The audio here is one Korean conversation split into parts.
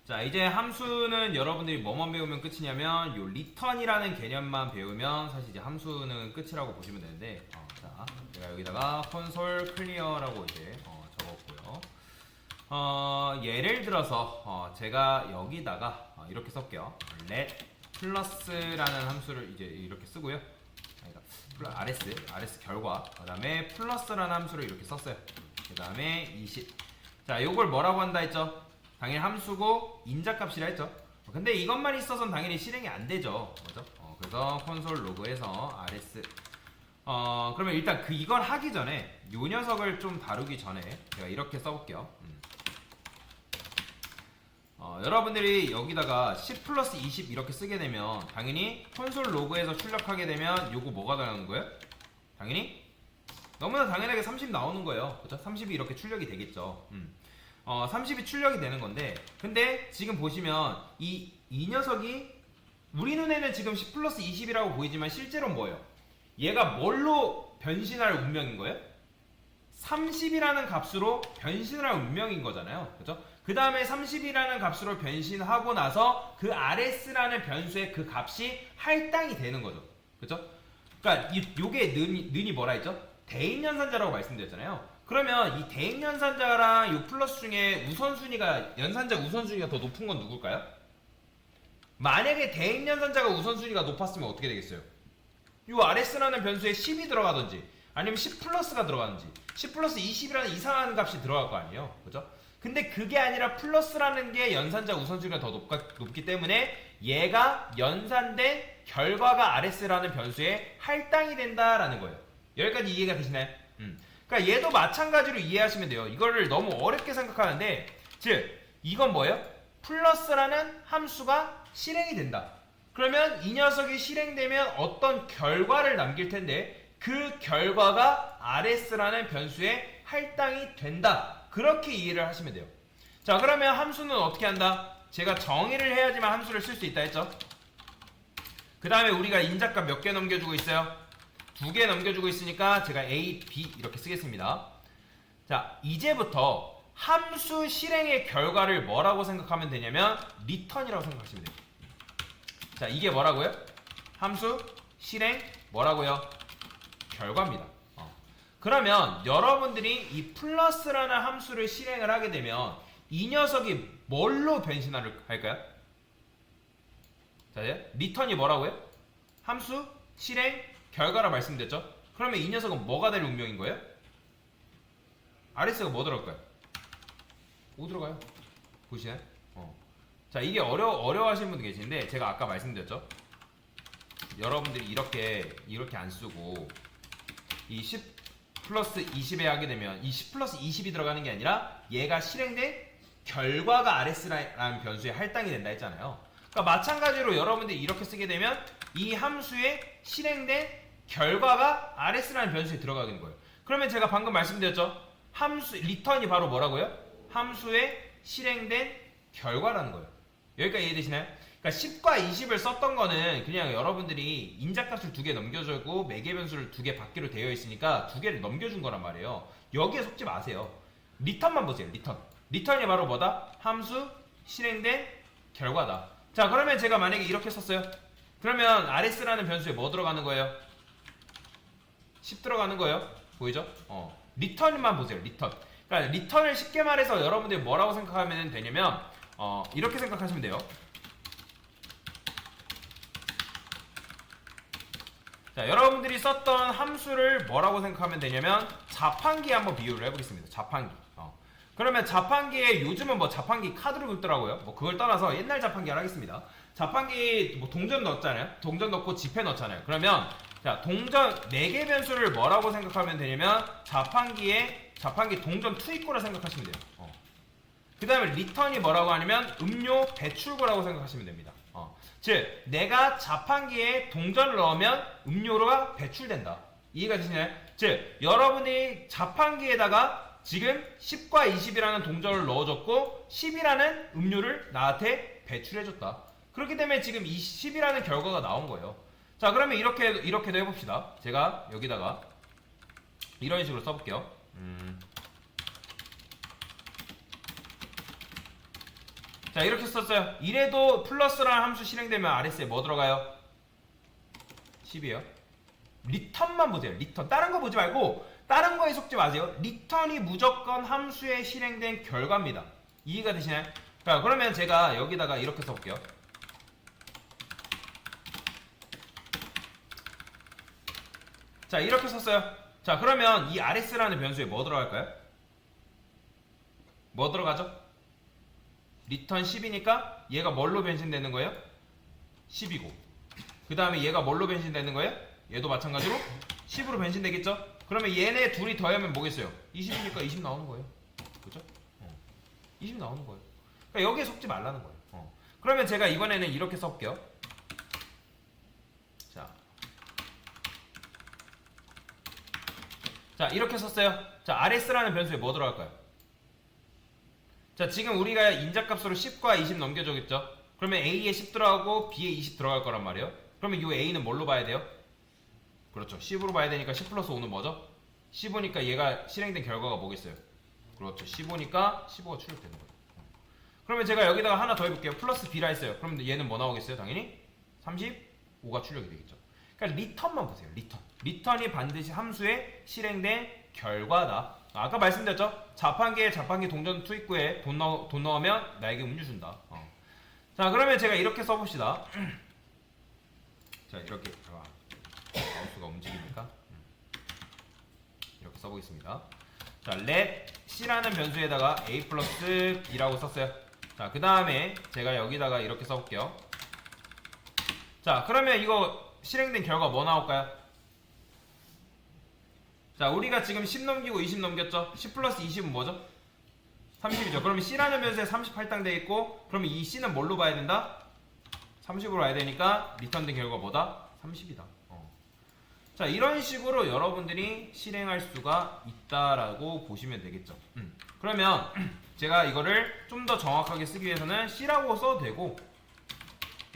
자, 이제 함수는 여러분들이 뭐만 배우면 끝이냐면 요 return이라는 개념만 배우면 사실 이제 함수는 끝이라고 보시면 되는데 자, 제가 여기다가 console clear라고 이제 적었고요. 예를 들어서 제가 여기다가 이렇게 쓸게요. let 플러스라는 함수를 이제 이렇게 쓰고요. 그러니까 rs 결과, 그 다음에 플러스라는 함수를 이렇게 썼어요. 그 다음에 20. 자, 요걸 뭐라고 한다 했죠? 당연히 함수고 인자값이라 했죠. 근데 이것만 있어서는 당연히 실행이 안 되죠. 그죠? 그래서 콘솔 로그에서 rs. 그러면 일단 이걸 하기 전에 요 녀석을 좀 다루기 전에 제가 이렇게 써볼게요. 여러분들이 여기다가 10 플러스 20 이렇게 쓰게 되면 당연히 콘솔 로그에서 출력하게 되면 요거 뭐가 나오는 거예요? 당연히 너무나 당연하게 30 나오는 거예요. 그죠? 30이 이렇게 출력이 되겠죠. 30이 출력이 되는 건데, 근데 지금 보시면 이 녀석이 우리 눈에는 지금 10 플러스 20이라고 보이지만 실제로는 뭐예요? 얘가 뭘로 변신할 운명인 거예요? 30이라는 값으로 변신을 할 운명인 거잖아요. 그죠? 그 다음에 30이라는 값으로 변신하고 나서 그 rs라는 변수의 그 값이 할당이 되는 거죠. 그죠? 그러니까 요게 는이 뭐라 했죠? 대인연산자라고 말씀드렸잖아요. 그러면 이 대인연산자랑 이 플러스 중에 우선순위가, 연산자 우선순위가 더 높은 건 누굴까요? 만약에 대인연산자가 우선순위가 높았으면 어떻게 되겠어요? 이 rs라는 변수에 10이 들어가든지 아니면 10 플러스가 들어가든지 10 플러스 20이라는 이상한 값이 들어갈 거 아니에요. 그죠? 근데 그게 아니라 플러스라는 게 연산자 우선순위가 더 높기 때문에 얘가 연산된 결과가 rs라는 변수에 할당이 된다라는 거예요. 여기까지 이해가 되시나요? 그러니까 얘도 마찬가지로 이해하시면 돼요. 이거를 너무 어렵게 생각하는데, 즉 이건 뭐예요? 플러스라는 함수가 실행이 된다. 그러면 이 녀석이 실행되면 어떤 결과를 남길 텐데 그 결과가 rs라는 변수에 할당이 된다. 그렇게 이해를 하시면 돼요. 자, 그러면 함수는 어떻게 한다? 제가 정의를 해야지만 함수를 쓸 수 있다 했죠. 그 다음에 우리가 인자값 몇 개 넘겨주고 있어요? 2개 넘겨주고 있으니까 제가 a, b 이렇게 쓰겠습니다. 자, 이제부터 함수 실행의 결과를 뭐라고 생각하면 되냐면 return이라고 생각하시면 돼요. 자, 이게 뭐라고요? 함수 실행 뭐라고요? 결과입니다. 그러면 여러분들이 이 플러스라는 함수를 실행을 하게 되면 이 녀석이 뭘로 변신할까요? 자, 이제 return이 뭐라고요? 함수 실행 결과라 말씀드렸죠? 그러면 이 녀석은 뭐가 될 운명인 거예요? rs가 뭐 들어갈까요? 5 들어가요. 보시나요? 자, 이게 어려워하시는 분도 계시는데 제가 아까 말씀드렸죠? 여러분들이 이렇게 안 쓰고 이 10 플러스 20에 하게 되면 이 10 플러스 20이 들어가는 게 아니라 얘가 실행된 결과가 rs라는 변수에 할당이 된다 했잖아요. 그러니까 마찬가지로 여러분들이 이렇게 쓰게 되면 이 함수에 실행된 결과가 rs라는 변수에 들어가는 거예요. 그러면 제가 방금 말씀드렸죠? 함수 return이 바로 뭐라고요? 함수에 실행된 결과라는 거예요. 여기까지 이해되시나요? 그러니까 10과 20을 썼던 거는 그냥 여러분들이 인자값을 2개 넘겨주고 매개 변수를 2개 받기로 되어 있으니까 2개를 넘겨준 거란 말이에요. 여기에 속지 마세요. return만 보세요. return이 바로 뭐다? 함수 실행된 결과다. 자, 그러면 제가 만약에 이렇게 썼어요. 그러면 rs라는 변수에 뭐 들어가는 거예요? 10 들어가는 거예요. 보이죠? return만 보세요. return. 그러니까 return을 쉽게 말해서 여러분들이 뭐라고 생각하면 되냐면 이렇게 생각하시면 돼요. 자, 여러분들이 썼던 함수를 뭐라고 생각하면 되냐면 자판기에 한번 비유를 해보겠습니다. 자판기. 그러면 자판기에 요즘은 뭐 자판기 카드로 긁더라고요. 뭐 그걸 떠나서 옛날 자판기를 하겠습니다. 자판기 뭐 동전 넣었잖아요. 동전 넣고 지폐 넣잖아요. 그러면 자, 동전 4개 변수를 뭐라고 생각하면 되냐면 자판기 동전 투입구라 생각하시면 돼요. 그 다음에 return이 뭐라고 하냐면 음료 배출구라고 생각하시면 됩니다. 즉 내가 자판기에 동전을 넣으면 음료가 배출된다. 이해가 되시나요? 즉 여러분이 자판기에다가 지금 10과 20이라는 동전을 넣어줬고 10이라는 음료를 나한테 배출해줬다. 그렇기 때문에 지금 이 10이라는 결과가 나온 거예요. 자, 그러면 이렇게도 해봅시다. 제가 여기다가 이런 식으로 써볼게요. 자 이렇게 썼어요. 이래도 플러스라는 함수 실행되면 RS에 뭐 들어가요? 10이에요. 리턴만 보세요. 리턴. 다른 거 보지 말고 다른 거에 속지 마세요. 리턴이 무조건 함수에 실행된 결과입니다. 이해가 되시나요? 자 그러면 제가 여기다가 이렇게 써볼게요. 자 이렇게 썼어요. 자 그러면 이 RS라는 변수에 뭐 들어갈까요? 뭐 들어가죠? 리턴 10이니까 얘가 뭘로 변신되는 거예요? 10이고 그 다음에 얘가 뭘로 변신되는 거예요? 얘도 마찬가지로 10으로 변신되겠죠? 그러면 얘네 둘이 더하면 뭐겠어요? 20이니까 20 나오는 거예요. 그죠? 20 나오는 거예요. 그러니까 여기에 속지 말라는 거예요. 그러면 제가 이번에는 이렇게 써볼게요. 자 이렇게 썼어요. 자 RS라는 변수에 뭐 들어갈까요? 자 지금 우리가 인자값으로 10과 20 넘겨주겠죠? 그러면 A에 10 들어가고 B에 20 들어갈 거란 말이에요. 그러면 이 A는 뭘로 봐야 돼요? 그렇죠. 10으로 봐야 되니까 10 플러스 5는 뭐죠? 15니까 얘가 실행된 결과가 뭐겠어요? 그렇죠. 15니까 15가 출력되는 거예요. 그러면 제가 여기다가 하나 더 해볼게요. 플러스 B라 했어요. 그럼 얘는 뭐 나오겠어요? 당연히 35가 출력이 되겠죠. 그러니까 리턴만 보세요. 리턴이 반드시 함수에 실행된 결과다. 아까 말씀드렸죠? 자판기 동전 투입구에 돈 넣으면 나에게 음료 준다. 자 그러면 제가 이렇게 써봅시다. 자 이렇게 마우스가 움직이니까 이렇게 써보겠습니다. 자 let c라는 변수에다가 a 플러스 b라고 썼어요. 자 그 다음에 제가 여기다가 이렇게 써볼게요. 자 그러면 이거 실행된 결과 뭐 나올까요? 자 우리가 지금 10 넘기고 20 넘겼죠? 10 플러스 20은 뭐죠? 30이죠. 그러면 C라는 변수에 38당 되어 있고 그러면 이 C는 뭘로 봐야 된다? 30으로 봐야 되니까 리턴된 결과 뭐다? 30이다. 자 이런 식으로 여러분들이 실행할 수가 있다라고 보시면 되겠죠. 그러면 제가 이거를 좀 더 정확하게 쓰기 위해서는 C라고 써도 되고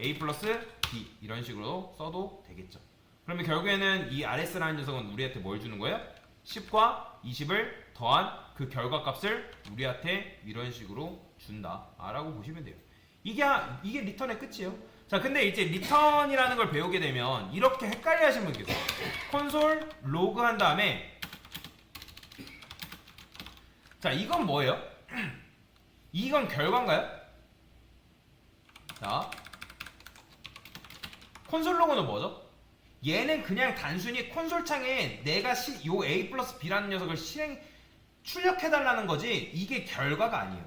A 플러스 B 이런 식으로 써도 되겠죠. 그러면 결국에는 이 RS라는 녀석은 우리한테 뭘 주는 거예요? 10과 20을 더한 그 결과값을 우리한테 이런 식으로 준다 라고 보시면 돼요. 이게 리턴의 끝이에요. 자 근데 이제 리턴이라는 걸 배우게 되면 이렇게 헷갈려 하시는 분 계세요. 콘솔 로그 한 다음에 자 이건 뭐예요? 이건 결과인가요? 자 콘솔 로그는 뭐죠? 얘는 그냥 단순히 콘솔 창에 내가 요 A 플러스 B라는 녀석을 출력해달라는 거지 이게 결과가 아니에요.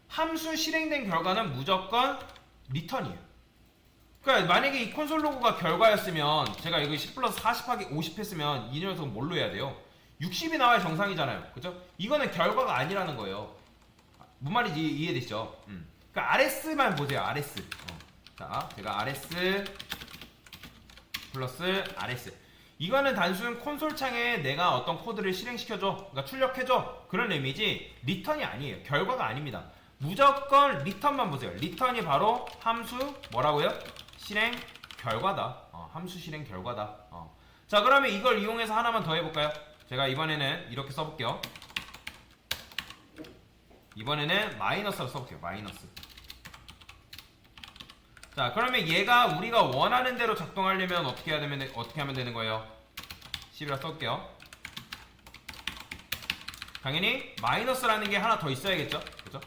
함수 실행된 결과는 무조건 리턴이에요. 그러니까 만약에 이 콘솔 로그가 결과였으면 제가 이거 10 플러스 40하기 50 했으면 이 녀석은 뭘로 해야 돼요? 60이 나와야 정상이잖아요. 그죠? 이거는 결과가 아니라는 거예요. 뭔 말인지 이해되시죠? 그러니까 RS만 보세요. RS. 자, 제가 RS 플러스 RS. 이거는 단순 콘솔 창에 내가 어떤 코드를 실행시켜줘. 그러니까 출력해줘. 그런 의미지 리턴이 아니에요. 결과가 아닙니다. 무조건 리턴만 보세요. 리턴이 바로 함수 뭐라고요? 실행 결과다. 함수 실행 결과다. 자 그러면 이걸 이용해서 하나만 더 해볼까요? 제가 이번에는 이렇게 써볼게요. 이번에는 마이너스로 써볼게요. 마이너스. 자 그러면 얘가 우리가 원하는 대로 작동하려면 어떻게 하면 되는 거예요? 10이라 써볼게요. 당연히 마이너스라는 게 하나 더 있어야겠죠? 그죠?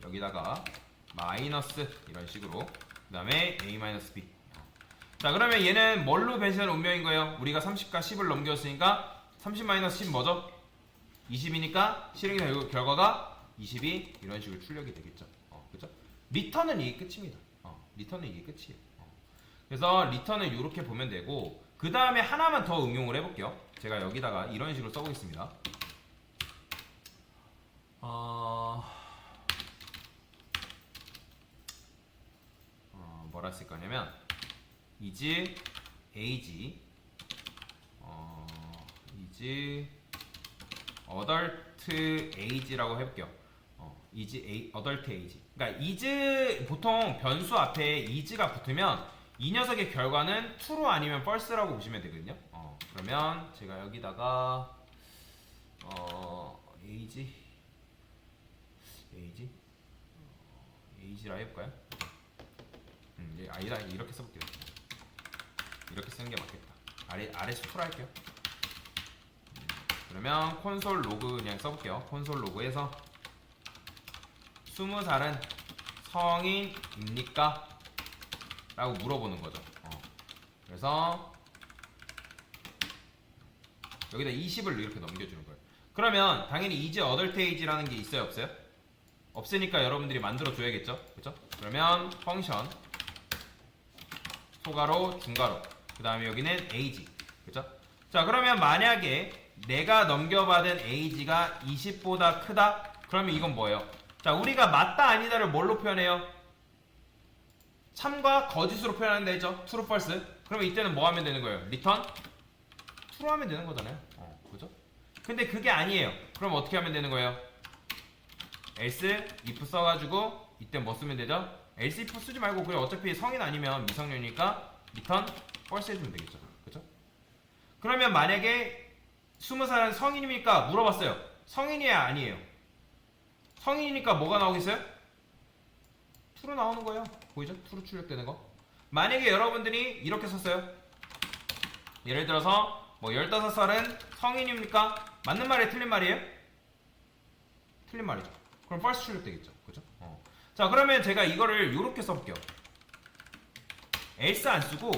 여기다가 마이너스 이런 식으로 그 다음에 A-B. 자 그러면 얘는 뭘로 변신하는 운명인 거예요? 우리가 30과 10을 넘겼으니까 30-10 뭐죠? 20이니까 실행된 결과가 20이 이런 식으로 출력이 되겠죠. 그죠? 리턴은 이게 끝입니다. 리턴은 이게 끝이에요. 그래서 리턴을 이렇게 보면 되고 그 다음에 하나만 더 응용을 해볼게요. 제가 여기다가 이런 식으로 써보겠습니다. 뭐라 쓸 거냐면 is age is adult age라고 해볼게요. is adult age. 그러니까 is 보통 변수 앞에 is가 붙으면 이 녀석의 결과는 true로 아니면 false라고 보시면 되거든요. 그러면 제가 여기다가 age 이지라 해볼까요? 아니다, 이렇게 써볼게요. 이렇게 쓰는 게 맞겠다. 아래 수프로 할게요. 그러면 콘솔 로그 그냥 써볼게요. 콘솔 로그에서 20살은 성인입니까? 라고 물어보는 거죠. 그래서 여기다 20을 이렇게 넘겨주는 거예요. 그러면 당연히 이제 어덜테이지라는 게 있어요, 없어요? 없으니까 여러분들이 만들어 줘야겠죠, 그죠? 그러면 펑션 소가로 중가로 그 다음에 여기는 age, 그죠? 자, 그러면 만약에 내가 넘겨받은 age가 20보다 크다? 그러면 이건 뭐예요? 자, 우리가 맞다 아니다를 뭘로 표현해요? 참과 거짓으로 표현한다 했죠? true, false. 그러면 이때는 뭐 하면 되는 거예요? return? true 하면 되는 거잖아요. 그죠? 근데 그게 아니에요. 그럼 어떻게 하면 되는 거예요? else, if 써가지고 이때 뭐 쓰면 되죠? else if 쓰지 말고 그냥 어차피 성인 아니면 미성년이니까 return false 해주면 되겠죠. 그죠? 그러면 만약에 20살은 성인입니까? 물어봤어요. 성인이야 아니에요? 성인이니까 뭐가 나오겠어요? true로 나오는 거예요. 보이죠? true로 출력되는 거. 만약에 여러분들이 이렇게 썼어요. 예를 들어서 뭐 15살은 성인입니까? 맞는 말이에요? 틀린 말이에요? 틀린 말이죠. 그럼 false 출력되겠죠. 그죠? 자, 그러면 제가 이거를 이렇게 써볼게요. else 안 쓰고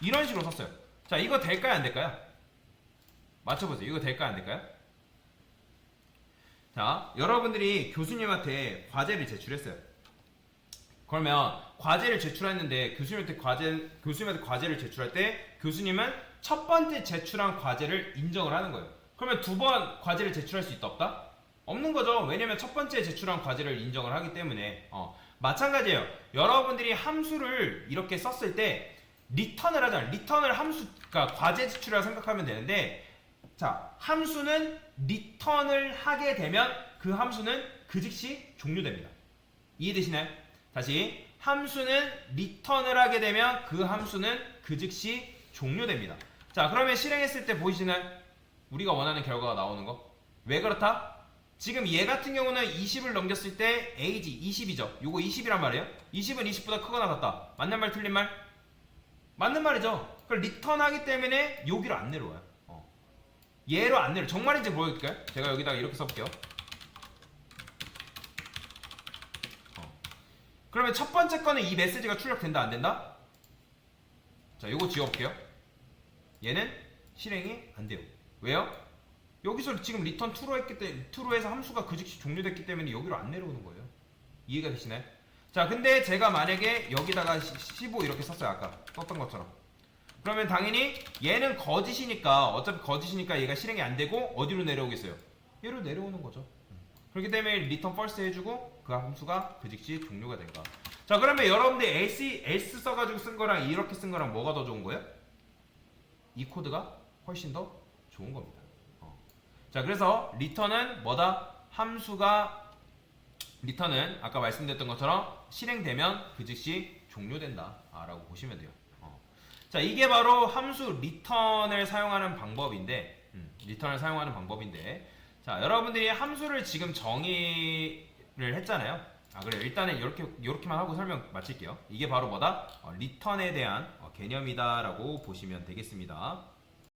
이런 식으로 썼어요. 자, 이거 될까요? 안 될까요? 맞춰보세요. 이거 될까요? 안 될까요? 자, 여러분들이 교수님한테 과제를 제출했어요. 그러면 과제를 제출했는데 교수님한테 과제를 제출할 때 교수님은 첫 번째 제출한 과제를 인정을 하는 거예요. 그러면 두 번 과제를 제출할 수 있다 없다? 없는 거죠. 왜냐면 첫 번째 제출한 과제를 인정을 하기 때문에. 마찬가지예요. 여러분들이 함수를 이렇게 썼을 때 리턴을 하잖아요. 리턴을 함수, 그러니까 과제 제출이라고 생각하면 되는데, 자, 함수는 리턴을 하게 되면 그 함수는 그 즉시 종료됩니다. 이해되시나요? 다시, 함수는 리턴을 하게 되면 그 함수는 그 즉시 종료됩니다. 자, 그러면 실행했을 때 보이시나요? 우리가 원하는 결과가 나오는 거. 왜 그렇다? 지금 얘 같은 경우는 20을 넘겼을 때 age 20이죠. 요거 20이란 말이에요. 20은 20보다 크거나 같다. 맞는 말 틀린 말? 맞는 말이죠. 그걸 리턴하기 때문에 여기로 안 내려와요. 얘로 안 내려. 정말인지 보여드릴까요? 제가 여기다가 이렇게 써볼게요. 그러면 첫 번째 거는 이 메시지가 출력된다 안 된다? 자, 요거 지워볼게요. 얘는 실행이 안 돼요. 왜요? 여기서 지금 리턴 true로 했기 때문에, true로 해서 함수가 그 즉시 종료됐기 때문에 여기로 안 내려오는 거예요. 이해가 되시나요? 자, 근데 제가 만약에 여기다가 15 이렇게 썼어요. 아까 썼던 것처럼. 그러면 당연히 얘는 거짓이니까, 어차피 거짓이니까 얘가 실행이 안 되고 어디로 내려오겠어요? 얘로 내려오는 거죠. 그렇기 때문에 return false 해주고 그 함수가 그 즉시 종료가 된다. 자, 그러면 여러분들 else 써가지고 쓴 거랑 이렇게 쓴 거랑 뭐가 더 좋은 거예요? 이 코드가 훨씬 더 좋은 겁니다. 자, 그래서 return은 뭐다? 함수가 return은 아까 말씀드렸던 것처럼 실행되면 그 즉시 종료된다 라고 보시면 돼요. 자, 이게 바로 함수 return을 사용하는 방법인데, 자, 여러분들이 함수를 지금 정의를 했잖아요. 그래요. 일단은 이렇게만 하고 설명 마칠게요. 이게 바로 뭐다? return에 대한 개념이다라고 보시면 되겠습니다.